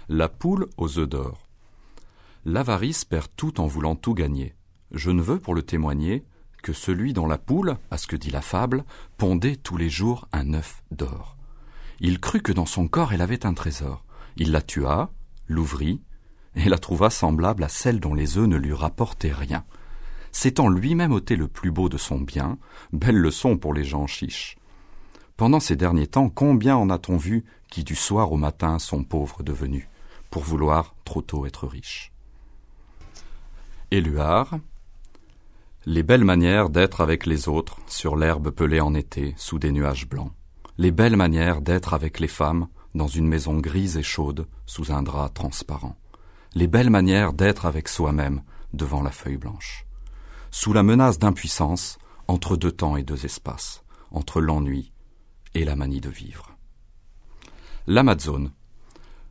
La poule aux œufs d'or. L'avarice perd tout en voulant tout gagner. Je ne veux pour le témoigner que celui dont la poule, à ce que dit la fable, pondait tous les jours un œuf d'or. Il crut que dans son corps elle avait un trésor. Il la tua, l'ouvrit, et la trouva semblable à celle dont les œufs ne lui rapportaient rien. S'étant lui-même ôté le plus beau de son bien, belle leçon pour les gens chiches. Pendant ces derniers temps, combien en a-t-on vu qui du soir au matin sont pauvres devenus, pour vouloir trop tôt être riches. Éluard. Les belles manières d'être avec les autres, sur l'herbe pelée en été, sous des nuages blancs. Les belles manières d'être avec les femmes, dans une maison grise et chaude, sous un drap transparent. Les belles manières d'être avec soi-même, devant la feuille blanche. Sous la menace d'impuissance, entre deux temps et deux espaces, entre l'ennui et la manie de vivre. L'Amazone.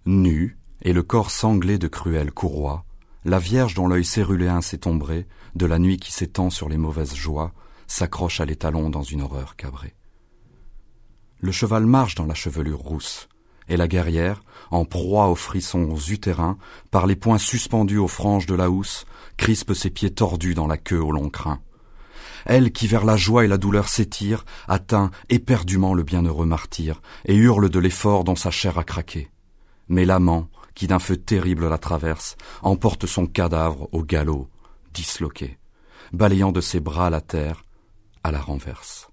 Nue, et le corps sanglé de cruelles courroies, la Vierge dont l'œil céruléen s'est ombré, de la nuit qui s'étend sur les mauvaises joies, s'accroche à l'étalon dans une horreur cabrée. Le cheval marche dans la chevelure rousse, et la guerrière, en proie aux frissons utérins, par les poings suspendus aux franges de la housse, crispe ses pieds tordus dans la queue au long crin. Elle qui vers la joie et la douleur s'étire, atteint éperdument le bienheureux martyr, et hurle de l'effort dont sa chair a craqué. Mais l'amant, qui d'un feu terrible la traverse, emporte son cadavre au galop, disloqué, balayant de ses bras la terre, à la renverse.